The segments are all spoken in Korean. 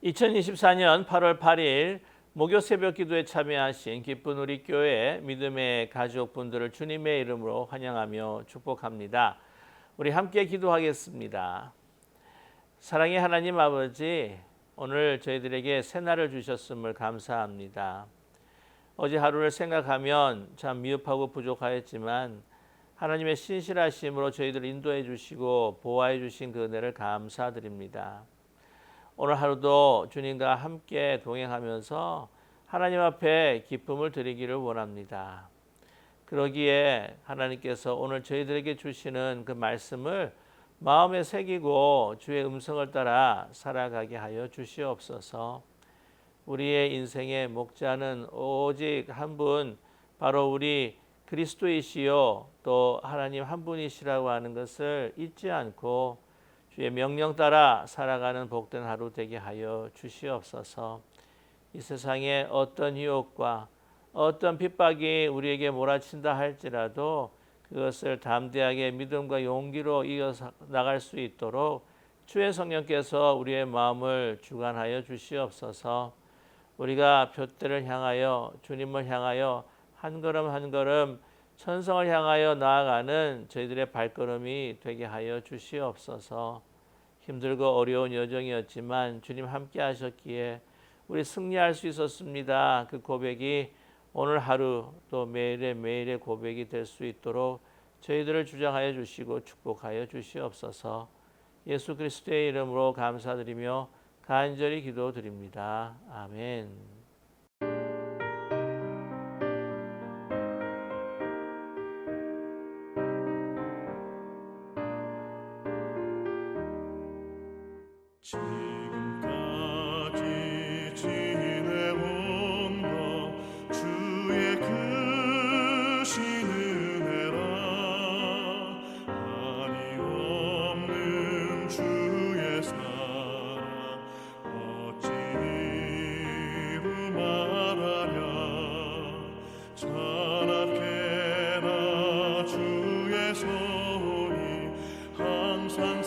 2024년 8월 8일 목요 새벽 기도에 참여하신 기쁜 우리 교회 믿음의 가족분들을 주님의 이름으로 환영하며 축복합니다. 우리 함께 기도하겠습니다. 사랑의 하나님 아버지, 오늘 저희들에게 새날을 주셨음을 감사합니다. 어제 하루를 생각하면 참 미흡하고 부족하였지만 하나님의 신실하심으로 저희들을 인도해 주시고 보호해 주신 그 은혜를 감사드립니다. 오늘 하루도 주님과 함께 동행하면서 하나님 앞에 기쁨을 드리기를 원합니다. 그러기에 하나님께서 오늘 저희들에게 주시는 그 말씀을 마음에 새기고 주의 음성을 따라 살아가게 하여 주시옵소서. 우리의 인생의 목자는 오직 한 분, 바로 우리 그리스도이시요 또 하나님 한 분이시라고 하는 것을 잊지 않고 주의 명령 따라 살아가는 복된 하루 되게 하여 주시옵소서. 이 세상에 어떤 유혹과 어떤 핍박이 우리에게 몰아친다 할지라도 그것을 담대하게 믿음과 용기로 이어서 나갈 수 있도록 주의 성령께서 우리의 마음을 주관하여 주시옵소서. 우리가 둯대를 향하여 주님을 향하여 한 걸음 한 걸음 천성을 향하여 나아가는 저희들의 발걸음이 되게 하여 주시옵소서. 힘들고 어려운 여정이었지만 주님 함께 하셨기에 우리 승리할 수 있었습니다. 그 고백이 오늘 하루 또 매일의 고백이 될 수 있도록 저희들을 주장하여 주시고 축복하여 주시옵소서. 예수 그리스도의 이름으로 감사드리며 간절히 기도드립니다. 아멘. 지금까지 지내온 것 주의 크신 은혜라. 한이 없는 주의 사랑 어찌 이루 말하랴. 자나깨나 주의 손이 항상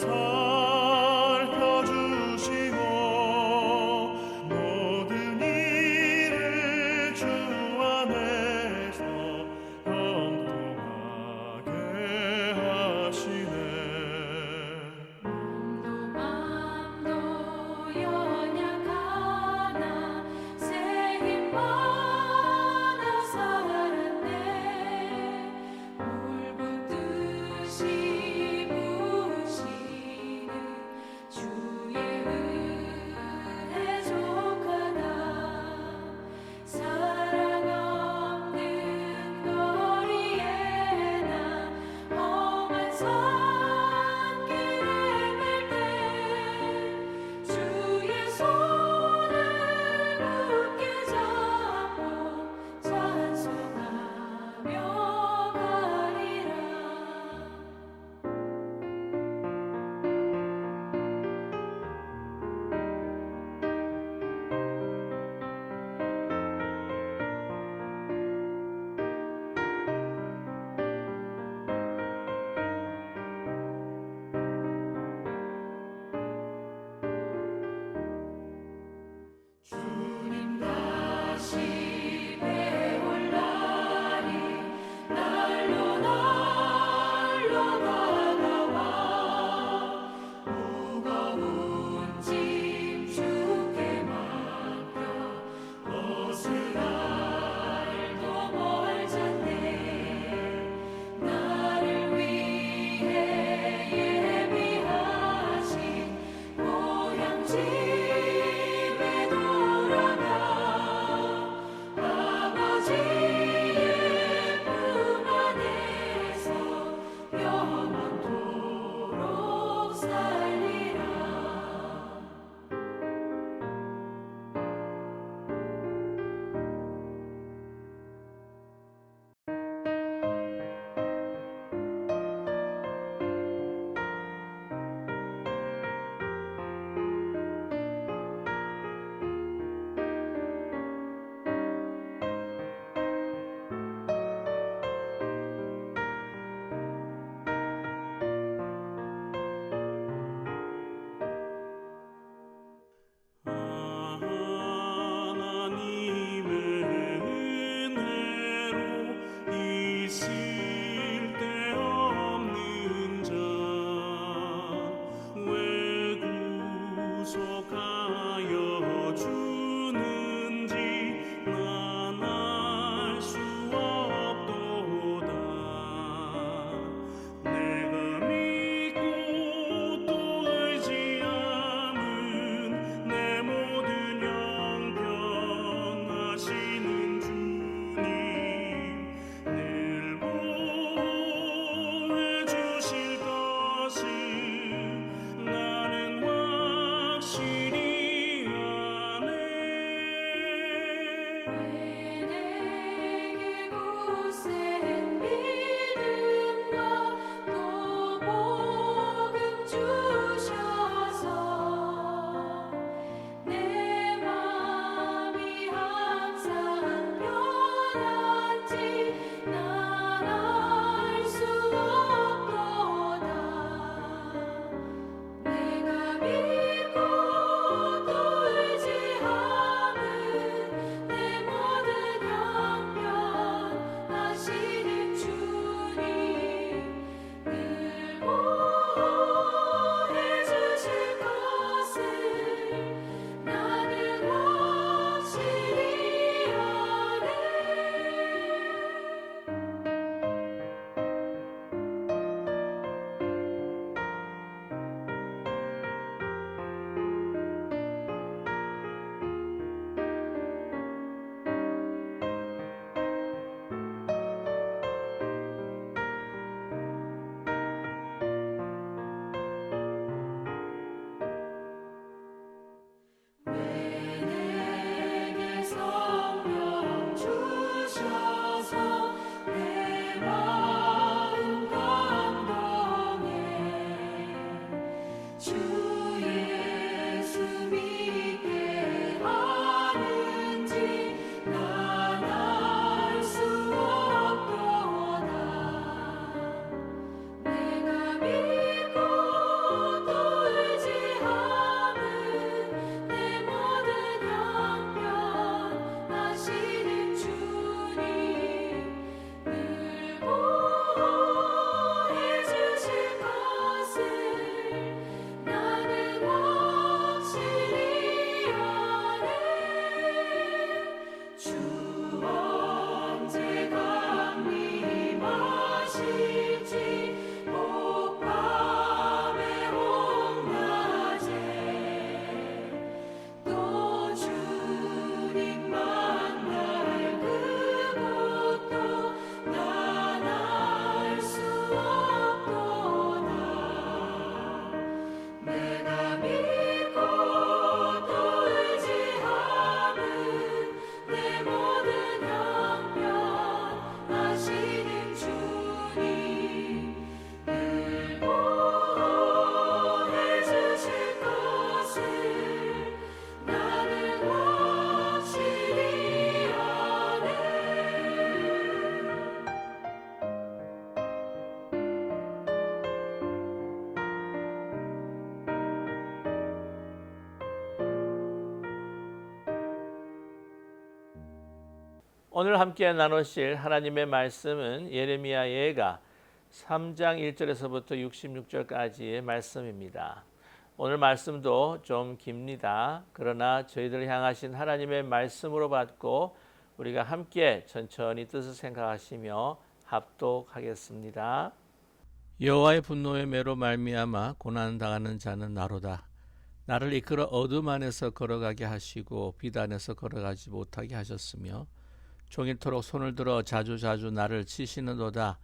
오늘 함께 나누실 하나님의 말씀은 예레미야 예가 3장 1절에서부터 66절까지의 말씀입니다. 오늘 말씀도 좀 깁니다. 그러나 저희들을 향하신 하나님의 말씀으로 받고 우리가 함께 천천히 뜻을 생각하시며 합독하겠습니다. 여호와의 분노의 매로 말미암아 고난 당하는 자는 나로다. 나를 이끌어 어둠 안에서 걸어가게 하시고 빛 안에서 걸어가지 못하게 하셨으며 종일토록 손을 들어 자주자주 나를 치시는도다.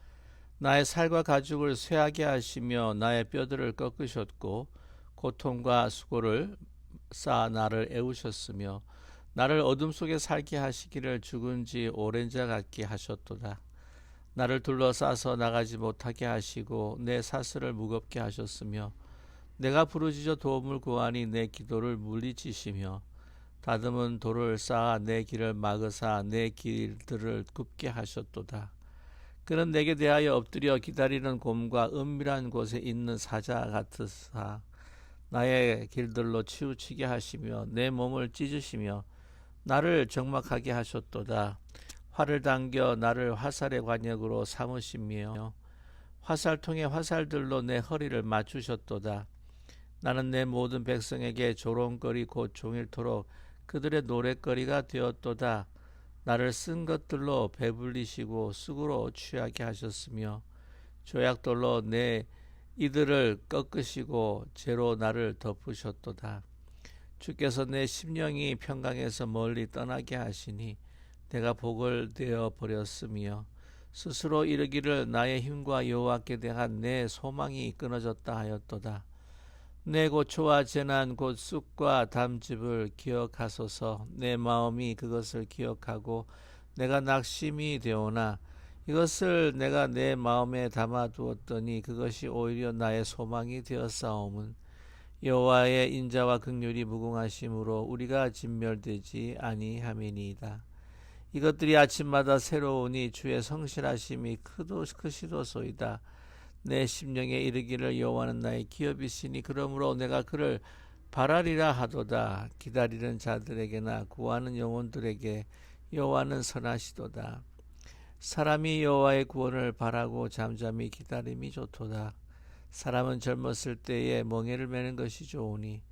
나의 살과 가죽을 쇠하게 하시며 나의 뼈들을 꺾으셨고 고통과 수고를 쌓아 나를 애우셨으며 나를 어둠 속에 살게 하시기를 죽은 지 오랜 자 같게 하셨도다. 나를 둘러싸서 나가지 못하게 하시고 내 사슬을 무겁게 하셨으며 내가 부르짖어 도움을 구하니 내 기도를 물리치시며 다듬은 돌을 쌓아 내 길을 막으사 내 길들을 굽게 하셨도다. 그는 내게 대하여 엎드려 기다리는 곰과 은밀한 곳에 있는 사자 같으사 나의 길들로 치우치게 하시며 내 몸을 찢으시며 나를 적막하게 하셨도다. 활을 당겨 나를 화살의 관역으로 삼으시며 화살통에 화살들로 내 허리를 맞추셨도다. 나는 내 모든 백성에게 조롱거리 곧 종일토록 그들의 노랫거리가 되었도다. 나를 쓴 것들로 배불리시고 쑥으로 취하게 하셨으며 조약돌로 내 이들을 꺾으시고 재로 나를 덮으셨도다. 주께서 내 심령이 평강에서 멀리 떠나게 하시니 내가 복을 되어 버렸으며 스스로 이르기를 나의 힘과 여호와께 대한 내 소망이 끊어졌다 하였도다. 내 고초와 재난 곧 쑥과 담즙을 기억하소서. 내 마음이 그것을 기억하고 내가 낙심이 되오나 이것을 내가 내 마음에 담아두었더니 그것이 오히려 나의 소망이 되었사오문. 여호와의 인자와 긍휼이 무궁하심으로 우리가 진멸되지 아니함이니이다. 이것들이 아침마다 새로우니 주의 성실하심이 크시도소이다. 내 심령에 이르기를 여호와는 나의 기업이시니 그러므로 내가 그를 바라리라 하도다. 기다리는 자들에게나 구하는 영혼들에게 여호와는 선하시도다. 사람이 여호와의 구원을 바라고 잠잠히 기다림이 좋도다. 사람은 젊었을 때에 멍에를 매는 것이 좋으니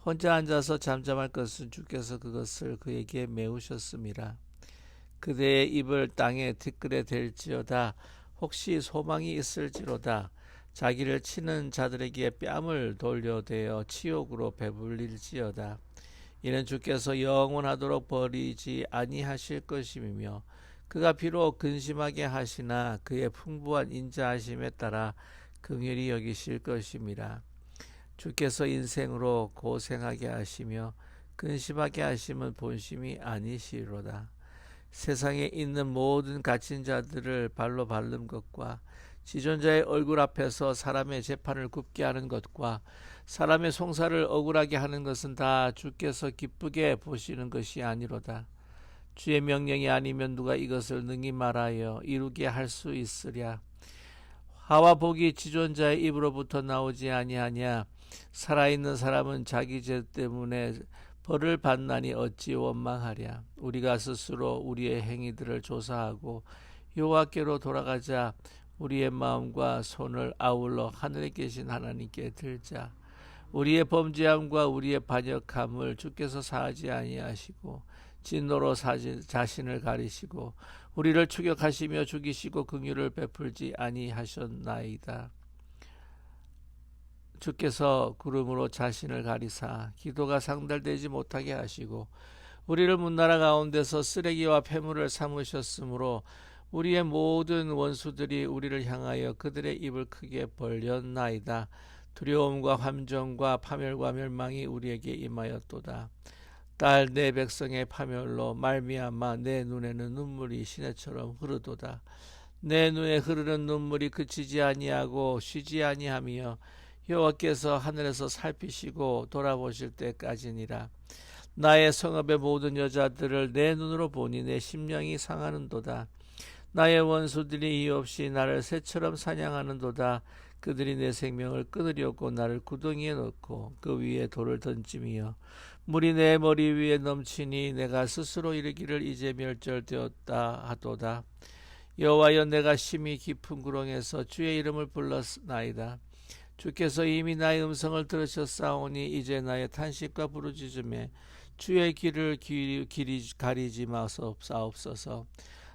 혼자 앉아서 잠잠할 것은 주께서 그것을 그에게 메우셨음이라. 그대의 입을 땅에 티끌에 댈지어다. 혹시 소망이 있을지로다. 자기를 치는 자들에게 뺨을 돌려대어 치욕으로 배불릴지어다. 이는 주께서 영원하도록 버리지 아니하실 것임이며 그가 비록 근심하게 하시나 그의 풍부한 인자하심에 따라 긍휼히 여기실 것임이라. 주께서 인생으로 고생하게 하시며 근심하게 하심은 본심이 아니시로다. 세상에 있는 모든 갇힌 자들을 발로 밟는 것과 지존자의 얼굴 앞에서 사람의 재판을 굽게 하는 것과 사람의 송사를 억울하게 하는 것은 다 주께서 기쁘게 보시는 것이 아니로다. 주의 명령이 아니면 누가 이것을 능히 말하여 이루게 할 수 있으랴. 화와 복이 지존자의 입으로부터 나오지 아니하냐. 살아있는 사람은 자기 죄 때문에 벌을 받나니 어찌 원망하랴. 우리가 스스로 우리의 행위들을 조사하고 여호와께로 돌아가자. 우리의 마음과 손을 아울러 하늘에 계신 하나님께 들자. 우리의 범죄함과 우리의 반역함을 주께서 사하지 아니하시고 진노로 자신을 가리시고 우리를 추격하시며 죽이시고 긍휼을 베풀지 아니하셨나이다. 주께서 구름으로 자신을 가리사 기도가 상달되지 못하게 하시고 우리를 문나라 가운데서 쓰레기와 폐물을 삼으셨으므로 우리의 모든 원수들이 우리를 향하여 그들의 입을 크게 벌렸나이다. 두려움과 함정과 파멸과 멸망이 우리에게 임하였도다. 딸 내 백성의 파멸로 말미암아 내 눈에는 눈물이 시내처럼 흐르도다. 내 눈에 흐르는 눈물이 그치지 아니하고 쉬지 아니하며 여호와께서 하늘에서 살피시고 돌아보실 때까지니라. 나의 성읍의 모든 여자들을 내 눈으로 보니 내 심령이 상하는도다. 나의 원수들이 이유 없이 나를 새처럼 사냥하는도다. 그들이 내 생명을 끊으려고 나를 구덩이에 넣고 그 위에 돌을 던짐이여 물이 내 머리 위에 넘치니 내가 스스로 이르기를 이제 멸절되었다 하도다. 여호와여, 내가 심히 깊은 구렁에서 주의 이름을 불렀나이다. 주께서 이미 나의 음성을 들으셨사오니 이제 나의 탄식과 부르짖음에 주의 귀를 가리지 마옵소서.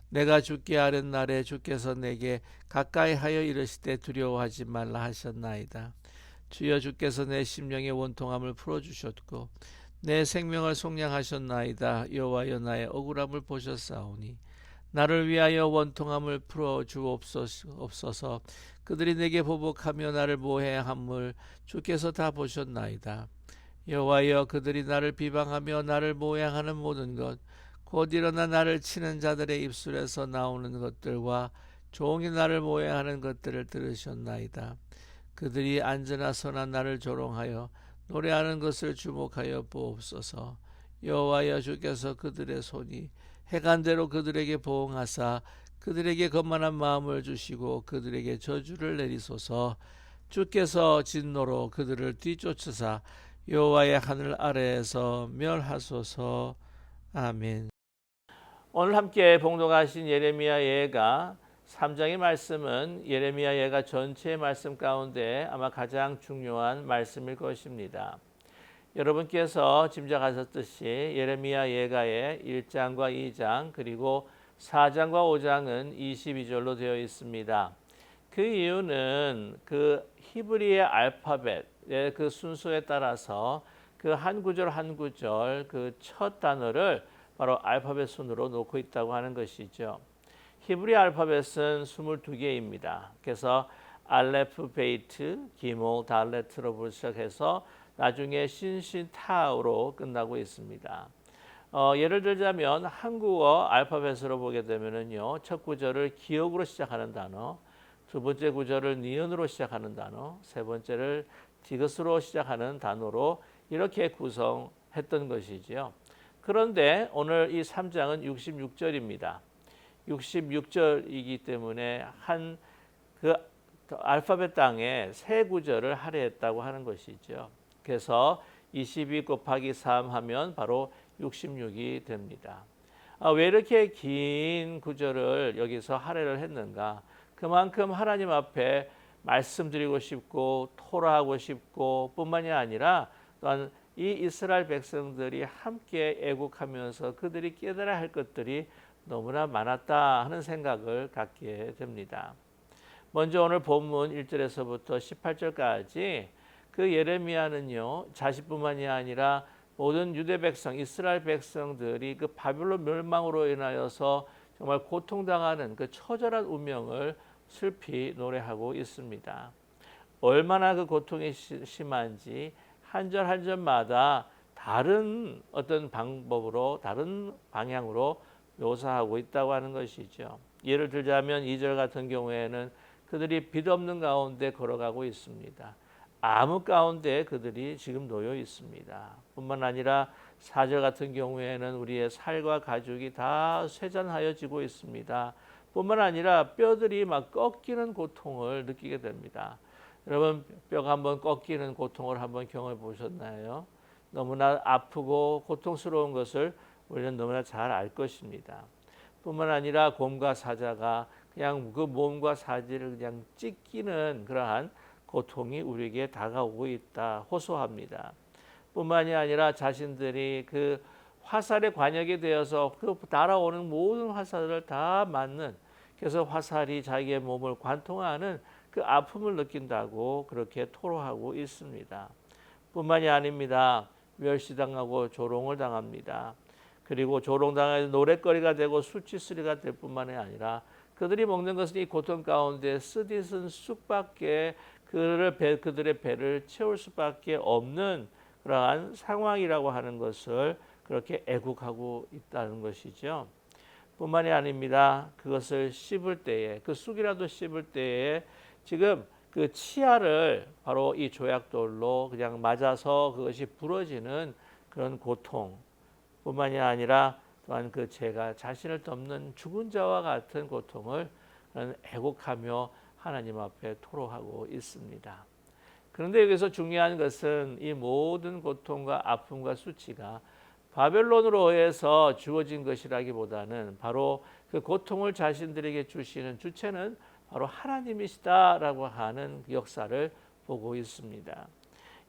내가 주께 아뢰는 날에 주께서 내게 가까이 하여 이르시되 두려워하지 말라 하셨나이다. 주여, 주께서 내 심령의 원통함을 풀어주셨고 내 생명을 속량하셨나이다. 여호와여, 나의 억울함을 보셨사오니 나를 위하여 원통함을 풀어 주옵소서. 그들이 내게 보복하며 나를 모해함을 주께서 다 보셨나이다. 여호와여, 그들이 나를 비방하며 나를 모해하는 모든 것, 곧 일어나 나를 치는 자들의 입술에서 나오는 것들과 종이 나를 모해하는 것들을 들으셨나이다. 그들이 앉으나 서나 나를 조롱하여 노래하는 것을 주목하여 보옵소서. 여호와여, 주께서 그들의 손이 해간대로 그들에게 보응하사 그들에게 거만한 마음을 주시고 그들에게 저주를 내리소서. 주께서 진노로 그들을 뒤쫓으사 여호와의 하늘 아래에서 멸하소서. 아멘. 오늘 함께 봉독하신 예레미야 예가 3장의 말씀은 예레미야 예가 전체의 말씀 가운데 아마 가장 중요한 말씀일 것입니다. 여러분께서 짐작하셨듯이 예레미야 예가의 1장과 2장 그리고 4장과 5장은 22절로 되어 있습니다. 그 이유는 그 히브리의 알파벳의 그 순서에 따라서 그 한 구절 한 구절 그 첫 단어를 바로 알파벳 순으로 놓고 있다고 하는 것이죠. 히브리 알파벳은 22개입니다. 그래서 알레프, 베이트, 기몰, 달레트로 시작해서 나중에 신신 타우로 끝나고 있습니다. 예를 들자면 한국어 알파벳으로 보게 되면은요, 첫 구절을 기역으로 시작하는 단어, 두 번째 구절을 니은으로 시작하는 단어, 세 번째를 디귿으로 시작하는 단어로 이렇게 구성했던 것이지요. 그런데 오늘 이 3장은 66절입니다. 66절이기 때문에 한 그 알파벳 땅에 세 구절을 할애했다고 하는 것이죠. 그래서 22 곱하기 3 하면 바로 66이 됩니다. 왜 이렇게 긴 구절을 여기서 할애를 했는가? 그만큼 하나님 앞에 말씀드리고 싶고 토라하고 싶고 뿐만이 아니라 또한 이 이스라엘 백성들이 함께 애국하면서 그들이 깨달아야 할 것들이 너무나 많았다 하는 생각을 갖게 됩니다. 먼저 오늘 본문 1절에서부터 18절까지 그 예레미야는요, 자신뿐만이 아니라 모든 유대 백성, 이스라엘 백성들이 그 바빌론 멸망으로 인하여서 정말 고통당하는 그 처절한 운명을 슬피 노래하고 있습니다. 얼마나 그 고통이 심한지 한 절 한 절마다 다른 어떤 방법으로 다른 방향으로 묘사하고 있다고 하는 것이죠. 예를 들자면 2절 같은 경우에는 그들이 빛 없는 가운데 걸어가고 있습니다. 암흑 가운데 그들이 지금 놓여 있습니다. 뿐만 아니라 4절 같은 경우에는 우리의 살과 가죽이 다 쇠잔하여지고 있습니다. 뿐만 아니라 뼈들이 막 꺾이는 고통을 느끼게 됩니다. 여러분, 뼈가 한번 꺾이는 고통을 한번 경험해 보셨나요? 너무나 아프고 고통스러운 것을 우리는 너무나 잘 알 것입니다. 뿐만 아니라 곰과 사자가 그냥 그 몸과 사지를 그냥 찢기는 그러한 고통이 우리에게 다가오고 있다 호소합니다. 뿐만이 아니라 자신들이 그 화살의 관역이 되어서 그 날아오는 모든 화살을 다 맞는, 그래서 화살이 자기의 몸을 관통하는 그 아픔을 느낀다고 그렇게 토로하고 있습니다. 뿐만이 아닙니다. 멸시당하고 조롱을 당합니다. 그리고 조롱당해서 노랫거리가 되고 수치스리가 될 뿐만이 아니라 그들이 먹는 것은 이 고통 가운데 쓰디쓴 쑥밖에 그들의 배를 채울 수밖에 없는 그러한 상황이라고 하는 것을 그렇게 애국하고 있다는 것이죠. 뿐만이 아닙니다. 그것을 씹을 때에, 그 쑥이라도 씹을 때에 지금 그 치아를 바로 이 조약돌로 그냥 맞아서 그것이 부러지는 그런 고통 뿐만이 아니라 또한 그 죄가 자신을 덮는 죽은 자와 같은 고통을 애곡하며 하나님 앞에 토로하고 있습니다. 그런데 여기서 중요한 것은 이 모든 고통과 아픔과 수치가 바벨론으로 의해서 주어진 것이라기보다는 바로 그 고통을 자신들에게 주시는 주체는 바로 하나님이시다라고 하는 역사를 보고 있습니다.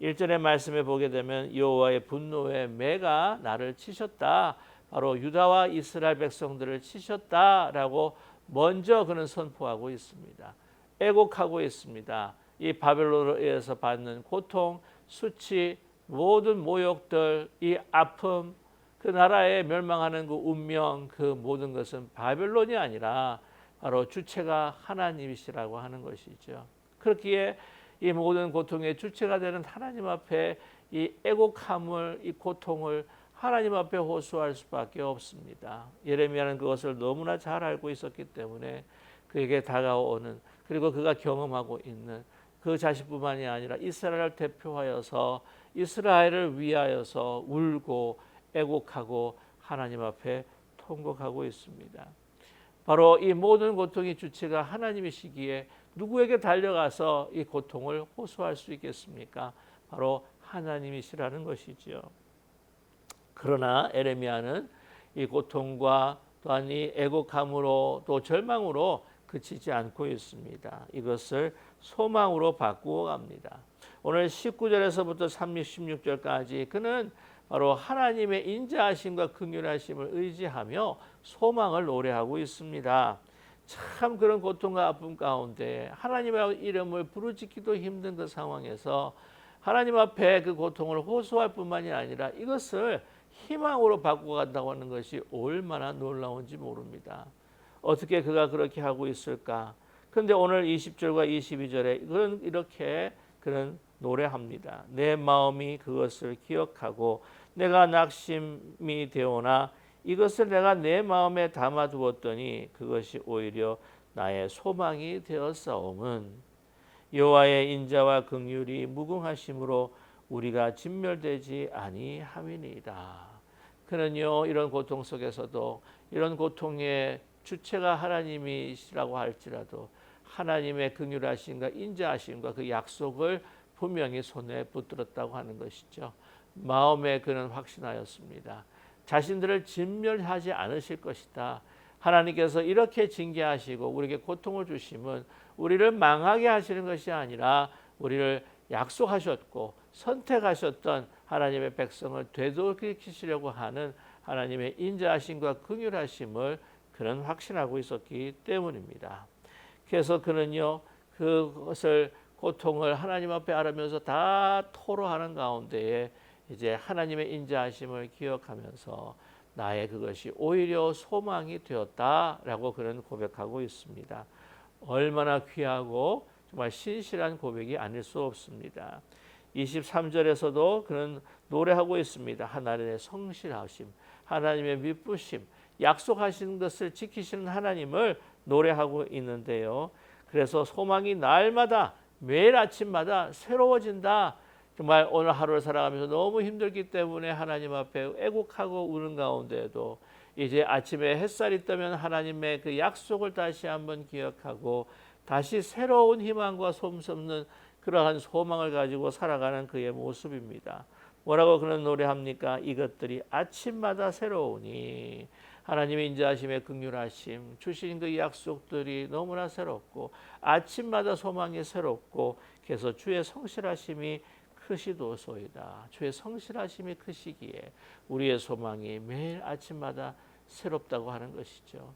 1절의 말씀에 보게 되면 여호와의 분노의 매가 나를 치셨다. 바로 유다와 이스라엘 백성들을 치셨다라고 먼저 그는 선포하고 있습니다. 애곡하고 있습니다. 이 바벨론에 의해서 받는 고통, 수치, 모든 모욕들, 이 아픔, 그 나라의 멸망하는 그 운명, 그 모든 것은 바벨론이 아니라 바로 주체가 하나님이시라고 하는 것이죠. 그렇기에 이 모든 고통의 주체가 되는 하나님 앞에 이 애곡함을, 이 고통을 하나님 앞에 호소할 수밖에 없습니다. 예레미야는 그것을 너무나 잘 알고 있었기 때문에 그에게 다가오는, 그리고 그가 경험하고 있는 그 자식뿐만이 아니라 이스라엘을 대표하여서 이스라엘을 위하여서 울고 애곡하고 하나님 앞에 통곡하고 있습니다. 바로 이 모든 고통의 주체가 하나님이시기에 누구에게 달려가서 이 고통을 호소할 수 있겠습니까? 바로 하나님이시라는 것이죠. 그러나 에레미야는 이 고통과 또한 이 애곡함으로 또 절망으로 그치지 않고 있습니다. 이것을 소망으로 바꾸어 갑니다. 오늘 19절에서부터 16절까지 그는 바로 하나님의 인자하심과 긍휼하심을 의지하며 소망을 노래하고 있습니다. 참 그런 고통과 아픔 가운데 하나님의 이름을 부르짖기도 힘든 그 상황에서 하나님 앞에 그 고통을 호소할 뿐만이 아니라 이것을 희망으로 바꿔간다고 하는 것이 얼마나 놀라운지 모릅니다. 어떻게 그가 그렇게 하고 있을까? 그런데 오늘 20절과 22절에 그는 이렇게 그는 노래합니다. 내 마음이 그것을 기억하고 내가 낙심이 되오나 이것을 내가 내 마음에 담아두었더니 그것이 오히려 나의 소망이 되었사옴은 여호와의 인자와 긍휼이 무궁하심으로 우리가 진멸되지 아니함이니이다. 그는요 이런 고통 속에서도 이런 고통의 주체가 하나님이시라고 할지라도 하나님의 긍휼하심과 인자하심과 그 약속을 분명히 손에 붙들었다고 하는 것이죠. 마음에 그는 확신하였습니다. 자신들을 진멸하지 않으실 것이다. 하나님께서 이렇게 징계하시고 우리에게 고통을 주심은 우리를 망하게 하시는 것이 아니라 우리를 약속하셨고 선택하셨던 하나님의 백성을 되돌이키시려고 하는 하나님의 인자하심과 긍휼하심을 그는 확신하고 있었기 때문입니다. 그래서 그는요 그것을 고통을 하나님 앞에 알으면서 다 토로하는 가운데에 이제 하나님의 인자하심을 기억하면서 나의 그것이 오히려 소망이 되었다라고 그는 고백하고 있습니다. 얼마나 귀하고 정말 신실한 고백이 아닐 수 없습니다. 23절에서도 그는 노래하고 있습니다. 하나님의 성실하심, 하나님의 미쁘심, 약속하신 것을 지키시는 하나님을 노래하고 있는데요. 그래서 소망이 날마다 매일 아침마다 새로워진다. 정말 오늘 하루를 살아가면서 너무 힘들기 때문에 하나님 앞에 애곡하고 우는 가운데에도 이제 아침에 햇살이 뜨면 하나님의 그 약속을 다시 한번 기억하고 다시 새로운 희망과 솜솜는 그러한 소망을 가지고 살아가는 그의 모습입니다. 뭐라고 그런 노래합니까? 이것들이 아침마다 새로우니 하나님의 인자하심의 긍휼하심 주신 그 약속들이 너무나 새롭고 아침마다 소망이 새롭고 그래서 주의 성실하심이 크시도소이다. 주의 성실하심이 크시기에 우리의 소망이 매일 아침마다 새롭다고 하는 것이죠.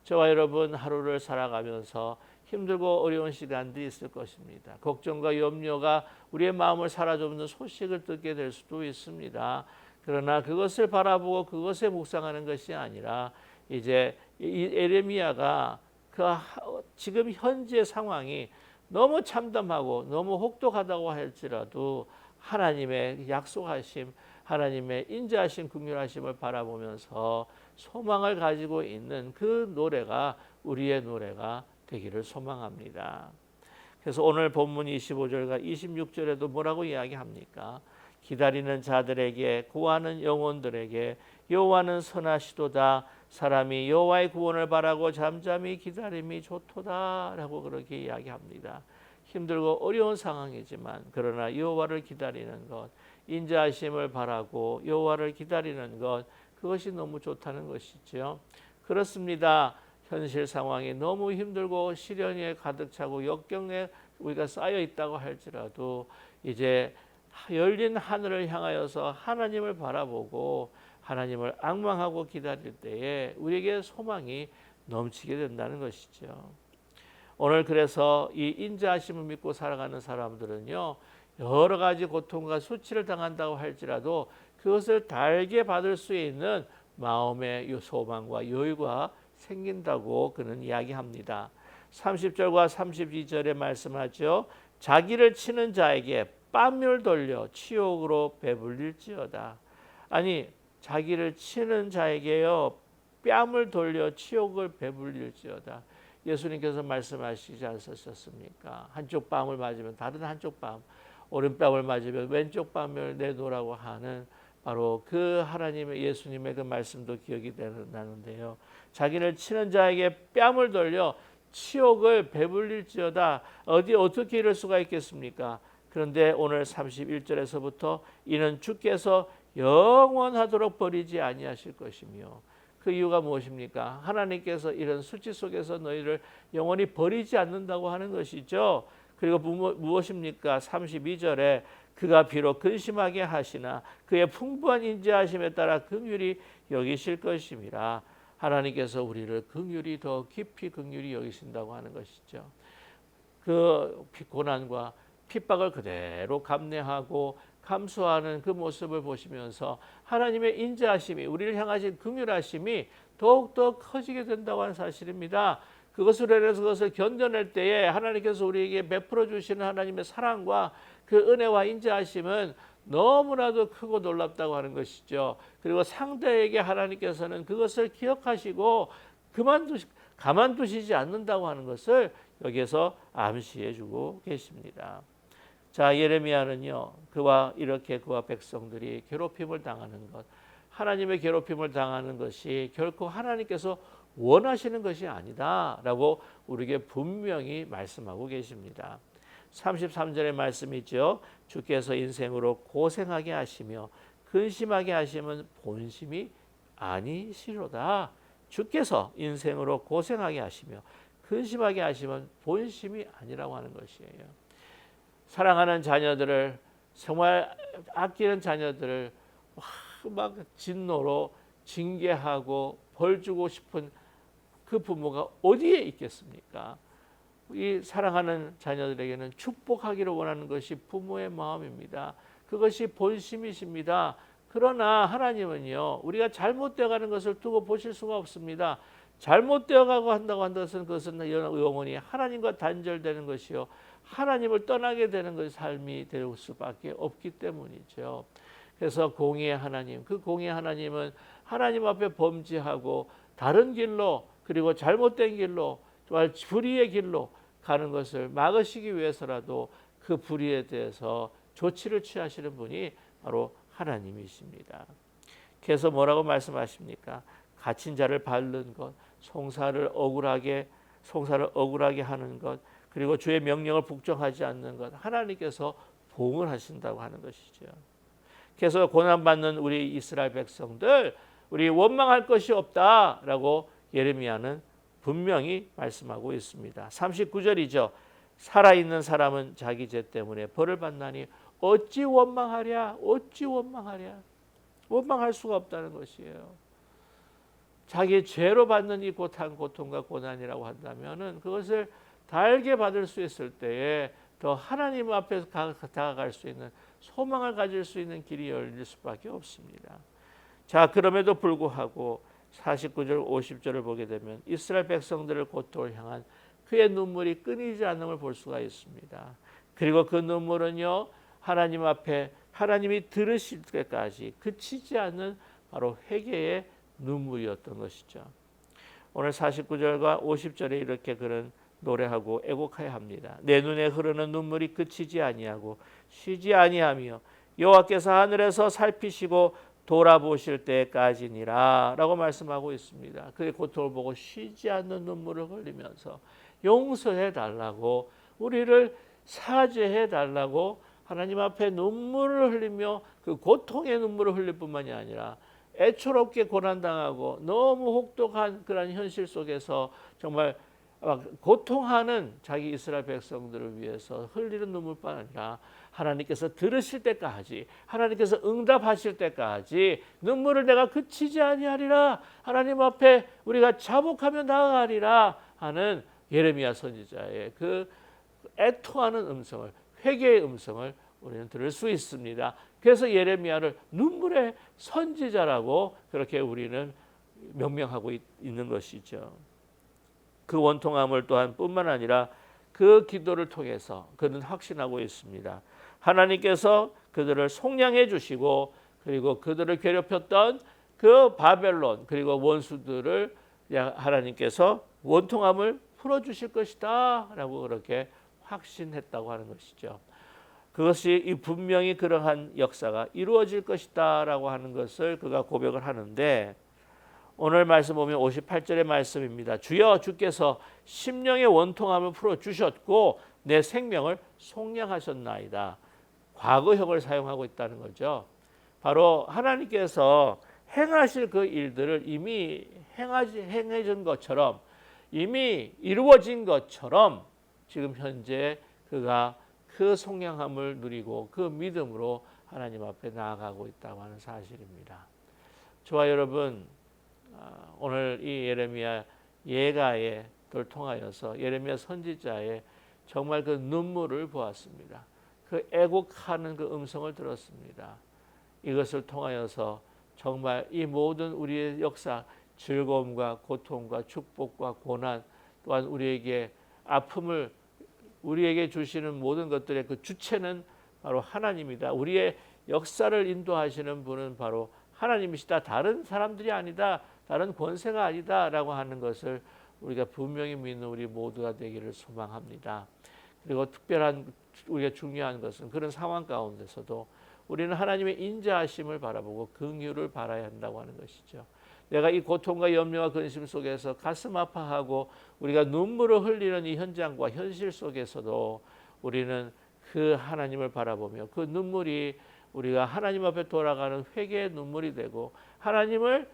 저와 여러분 하루를 살아가면서 힘들고 어려운 시간들이 있을 것입니다. 걱정과 염려가 우리의 마음을 사로잡는 소식을 듣게 될 수도 있습니다. 그러나 그것을 바라보고 그것에 묵상하는 것이 아니라 이제 이 에레미야가 그 지금 현재 상황이 너무 참담하고 너무 혹독하다고 할지라도 하나님의 약속하심, 하나님의 인자하심, 긍휼하심을 바라보면서 소망을 가지고 있는 그 노래가 우리의 노래가 되기를 소망합니다. 그래서 오늘 본문 25절과 26절에도 뭐라고 이야기합니까? 기다리는 자들에게 구하는 영혼들에게 여호와는 선하시도다. 사람이 여호와의 구원을 바라고 잠잠히 기다림이 좋도다라고 그렇게 이야기합니다. 힘들고 어려운 상황이지만 그러나 여호와를 기다리는 것, 인자하심을 바라고 여호와를 기다리는 것, 그것이 너무 좋다는 것이죠. 그렇습니다. 현실 상황이 너무 힘들고 시련에 가득 차고 역경에 우리가 쌓여 있다고 할지라도 이제 열린 하늘을 향하여서 하나님을 바라보고 하나님을 앙망하고 기다릴 때에 우리에게 소망이 넘치게 된다는 것이죠. 오늘 그래서 이 인자하심을 믿고 살아가는 사람들은요, 여러 가지 고통과 수치를 당한다고 할지라도 그것을 달게 받을 수 있는 마음의 소망과 여유가 생긴다고 그는 이야기합니다. 30절과 32절에 말씀하죠. 자기를 치는 자에게 뺨을 돌려 치욕으로 배불릴지어다. 아니, 자기를 치는 자에게요, 뺨을 돌려 치욕을 배불릴지어다. 예수님께서 말씀하시지 않으셨습니까? 한쪽 뺨을 맞으면 다른 한쪽 뺨, 오른뺨을 맞으면 왼쪽 뺨을 내놓으라고 하는 바로 그 하나님의 예수님의 그 말씀도 기억이 나는데요. 자기를 치는 자에게 뺨을 돌려 치욕을 배불릴지어다. 어떻게 이럴 수가 있겠습니까? 그런데 오늘 31절에서부터 이는 주께서 영원하도록 버리지 아니하실 것이며, 그 이유가 무엇입니까? 하나님께서 이런 수치 속에서 너희를 영원히 버리지 않는다고 하는 것이죠. 그리고 무엇입니까? 32절에 그가 비록 근심하게 하시나 그의 풍부한 인자하심에 따라 긍휼히 여기실 것임이라. 하나님께서 우리를 긍휼히 더 깊이 긍휼히 여기신다고 하는 것이죠. 그 고난과 핍박을 그대로 감내하고 감수하는 그 모습을 보시면서 하나님의 인자하심이, 우리를 향하신 긍휼하심이 더욱더 커지게 된다고 하는 사실입니다. 그것으로 인해서 그것을 견뎌낼 때에 하나님께서 우리에게 베풀어 주시는 하나님의 사랑과 그 은혜와 인자하심은 너무나도 크고 놀랍다고 하는 것이죠. 그리고 상대에게 하나님께서는 그것을 기억하시고 가만두시지 않는다고 하는 것을 여기에서 암시해 주고 계십니다. 자, 예레미야는요, 그와 백성들이 괴롭힘을 당하는 것, 하나님의 괴롭힘을 당하는 것이 결코 하나님께서 원하시는 것이 아니다라고 우리에게 분명히 말씀하고 계십니다. 33절의 말씀이죠. 주께서 인생으로 고생하게 하시며 근심하게 하시면 본심이 아니시로다. 주께서 인생으로 고생하게 하시며 근심하게 하시면 본심이 아니라고 하는 것이에요. 사랑하는 자녀들을, 정말 아끼는 자녀들을 막 진노로 징계하고 벌 주고 싶은 그 부모가 어디에 있겠습니까? 이 사랑하는 자녀들에게는 축복하기를 원하는 것이 부모의 마음입니다. 그것이 본심이십니다. 그러나 하나님은요, 우리가 잘못되어 가는 것을 두고 보실 수가 없습니다. 잘못되어 가고 한다고 한다는 것은 그것은 영원히 하나님과 단절되는 것이요, 하나님을 떠나게 되는 것이 삶이 될 수밖에 없기 때문이죠. 그래서 공의의 하나님, 그 공의의 하나님은 하나님 앞에 범죄하고 다른 길로, 그리고 잘못된 길로, 정말 불의의 길로 가는 것을 막으시기 위해서라도 그 불의에 대해서 조치를 취하시는 분이 바로 하나님이십니다. 그래서 뭐라고 말씀하십니까? 갇힌 자를 밟는 것, 송사를 억울하게 하는 것, 그리고 주의 명령을 복종하지 않는 것, 하나님께서 보응을 하신다고 하는 것이죠. 그래서 고난받는 우리 이스라엘 백성들, 우리 원망할 것이 없다라고 예레미야는 분명히 말씀하고 있습니다. 39절이죠. 살아있는 사람은 자기 죄 때문에 벌을 받나니 어찌 원망하랴, 어찌 원망하랴. 원망할 수가 없다는 것이에요. 자기 죄로 받는 이 고통과 고난이라고 한다면은 그것을 달게 받을 수 있을 때에 더 하나님 앞에 다가갈 수 있는, 소망을 가질 수 있는 길이 열릴 수밖에 없습니다. 자, 그럼에도 불구하고 49절 50절을 보게 되면 이스라엘 백성들을 고통을 향한 그의 눈물이 끊이지 않음을 볼 수가 있습니다. 그리고 그 눈물은요, 하나님 앞에 하나님이 들으실 때까지 그치지 않는 바로 회개의 눈물이었던 것이죠. 오늘 49절과 50절에 이렇게 그는 노래하고 애곡해야 합니다. 내 눈에 흐르는 눈물이 그치지 아니하고 쉬지 아니하며 여호와께서 하늘에서 살피시고 돌아보실 때까지니라 라고 말씀하고 있습니다. 그의 고통을 보고 쉬지 않는 눈물을 흘리면서 용서해 달라고, 우리를 사죄해 달라고 하나님 앞에 눈물을 흘리며 그 고통의 눈물을 흘릴 뿐만이 아니라 애초롭게 고난당하고 너무 혹독한 그런 현실 속에서 정말 고통하는 자기 이스라엘 백성들을 위해서 흘리는 눈물뿐 아니라 하나님께서 들으실 때까지, 하나님께서 응답하실 때까지 눈물을 내가 그치지 아니하리라, 하나님 앞에 우리가 자복하며 나아가리라 하는 예레미야 선지자의 그 애통하는 음성을, 회개의 음성을 우리는 들을 수 있습니다. 그래서 예레미야를 눈물의 선지자라고 그렇게 우리는 명명하고 있는 것이죠. 그 원통함을 또한 뿐만 아니라 그 기도를 통해서 그는 확신하고 있습니다. 하나님께서 그들을 속량해 주시고 그리고 그들을 괴롭혔던 그 바벨론 그리고 원수들을 하나님께서 원통함을 풀어주실 것이다 라고 그렇게 확신했다고 하는 것이죠. 그것이 분명히 그러한 역사가 이루어질 것이다 라고 하는 것을 그가 고백을 하는데, 오늘 말씀 보면 58절의 말씀입니다. 주여 주께서 심령의 원통함을 풀어주셨고 내 생명을 속량하셨나이다. 과거형을 사용하고 있다는 거죠. 바로 하나님께서 행하실 그 일들을 이미 행해진 것처럼, 이미 이루어진 것처럼 지금 현재 그가 그 속량함을 누리고 그 믿음으로 하나님 앞에 나아가고 있다고 하는 사실입니다. 저와 여러분, 오늘 이 예레미야 예가의 를 통하여서 예레미야 선지자의 정말 그 눈물을 보았습니다. 그 애곡하는 그 음성을 들었습니다. 이것을 통하여서 정말 이 모든 우리의 역사, 즐거움과 고통과 축복과 고난, 또한 우리에게 아픔을 우리에게 주시는 모든 것들의 그 주체는 바로 하나님이다. 우리의 역사를 인도하시는 분은 바로 하나님이시다. 다른 사람들이 아니다. 다른 권세가 아니다. 라고 하는 것을 우리가 분명히 믿는 우리 모두가 되기를 소망합니다. 그리고 특별한 우리가 중요한 것은 그런 상황 가운데서도 우리는 하나님의 인자하심을 바라보고 긍휼을 바라야 한다고 하는 것이죠. 내가 이 고통과 염려와 근심 속에서 가슴 아파하고 우리가 눈물을 흘리는 이 현장과 현실 속에서도 우리는 그 하나님을 바라보며 그 눈물이 우리가 하나님 앞에 돌아가는 회개의 눈물이 되고, 하나님을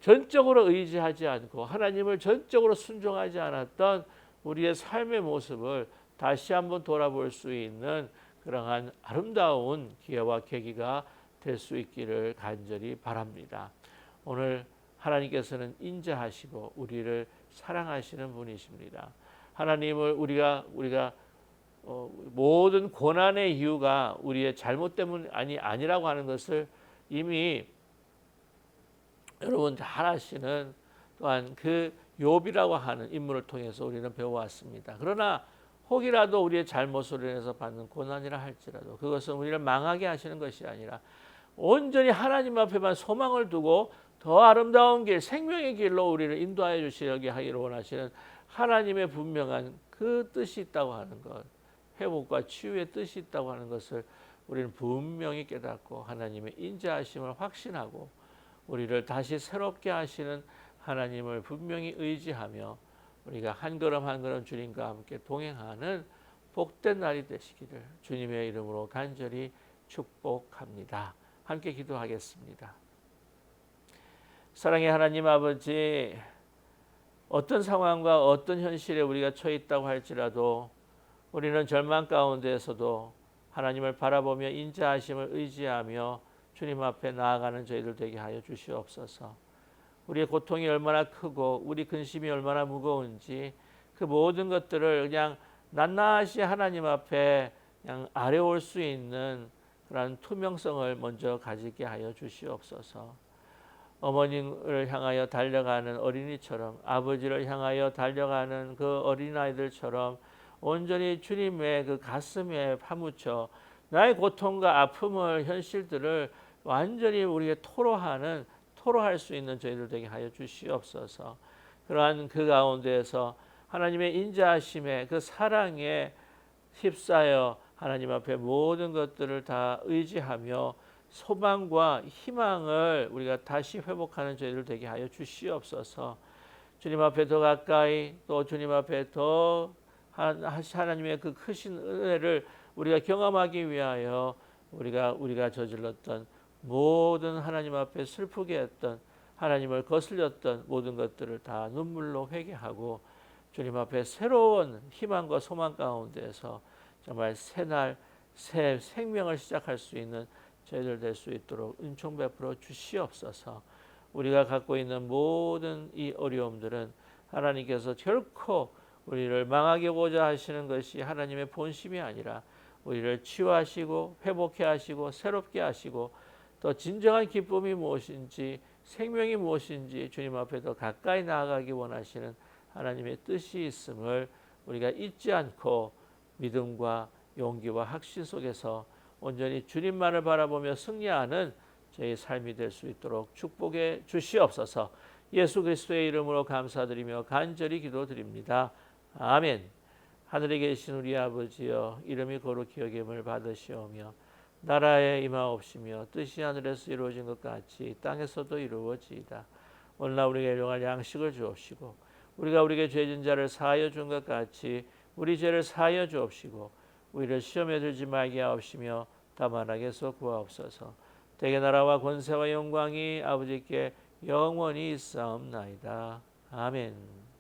전적으로 의지하지 않고 하나님을 전적으로 순종하지 않았던 우리의 삶의 모습을 다시 한번 돌아볼 수 있는 그러한 아름다운 기회와 계기가 될 수 있기를 간절히 바랍니다. 오늘 하나님께서는 인자하시고 우리를 사랑하시는 분이십니다. 하나님을 우리가 모든 고난의 이유가 우리의 잘못 때문이 아니라고 하는 것을 이미 여러분 잘 아시는, 또한 그 욥이라고 하는 인물을 통해서 우리는 배워왔습니다. 그러나 혹이라도 우리의 잘못으로 인해서 받는 고난이라 할지라도 그것은 우리를 망하게 하시는 것이 아니라 온전히 하나님 앞에만 소망을 두고 더 아름다운 길, 생명의 길로 우리를 인도하여 주시려게 하기를 원하시는 하나님의 분명한 그 뜻이 있다고 하는 것, 회복과 치유의 뜻이 있다고 하는 것을 우리는 분명히 깨닫고 하나님의 인자하심을 확신하고 우리를 다시 새롭게 하시는 하나님을 분명히 의지하며 우리가 한 걸음 한 걸음 주님과 함께 동행하는 복된 날이 되시기를 주님의 이름으로 간절히 축복합니다. 함께 기도하겠습니다. 사랑의 하나님 아버지, 어떤 상황과 어떤 현실에 우리가 처해 있다고 할지라도 우리는 절망 가운데에서도 하나님을 바라보며 인자하심을 의지하며 주님 앞에 나아가는 저희들 되게 하여 주시옵소서. 우리의 고통이 얼마나 크고 우리 근심이 얼마나 무거운지 그 모든 것들을 그냥 낱낱이 하나님 앞에 그냥 아뢰올 수 있는 그런 투명성을 먼저 가지게 하여 주시옵소서. 어머니를 향하여 달려가는 어린이처럼, 아버지를 향하여 달려가는 그 어린아이들처럼 온전히 주님의 그 가슴에 파묻혀 나의 고통과 아픔을, 현실들을 완전히 우리에게 토로할 수 있는 저희들 되게 하여 주시옵소서. 그러한 그 가운데에서 하나님의 인자하심에 그 사랑에 휩싸여 하나님 앞에 모든 것들을 다 의지하며 소망과 희망을 우리가 다시 회복하는 저희들 되게 하여 주시옵소서. 주님 앞에 더 가까이, 또 주님 앞에 더 하나님의 그 크신 은혜를 우리가 경험하기 위하여 우리가 저질렀던 모든 하나님 앞에 슬프게 했던 하나님을 거슬렸던 모든 것들을 다 눈물로 회개하고 주님 앞에 새로운 희망과 소망 가운데서 정말 새날 새 생명을 시작할 수 있는 저희들 될 수 있도록 은총 베풀어 주시옵소서. 우리가 갖고 있는 모든 이 어려움들은 하나님께서 결코 우리를 망하게 하고자 하시는 것이 하나님의 본심이 아니라 우리를 치유하시고 회복해 하시고 새롭게 하시고 또 진정한 기쁨이 무엇인지 생명이 무엇인지 주님 앞에 더 가까이 나아가기 원하시는 하나님의 뜻이 있음을 우리가 잊지 않고 믿음과 용기와 확신 속에서 온전히 주님만을 바라보며 승리하는 저희 삶이 될 수 있도록 축복해 주시옵소서. 예수 그리스도의 이름으로 감사드리며 간절히 기도드립니다. 아멘. 하늘에 계신 우리 아버지여, 이름이 거룩히 여김을 받으시오며 나라에 임하옵시며 뜻이 하늘에서 이루어진 것 같이 땅에서도 이루어지이다. 오늘날 우리에게 일용할 양식을 주옵시고 우리가 우리에게 죄진 자를 사하여 준 것 같이 우리 죄를 사하여 주옵시고 우리를 시험에 들지 말게 하옵시며 다만 악에서 구하옵소서. 대개 나라와 권세와 영광이 아버지께 영원히 있사옵나이다. 아멘.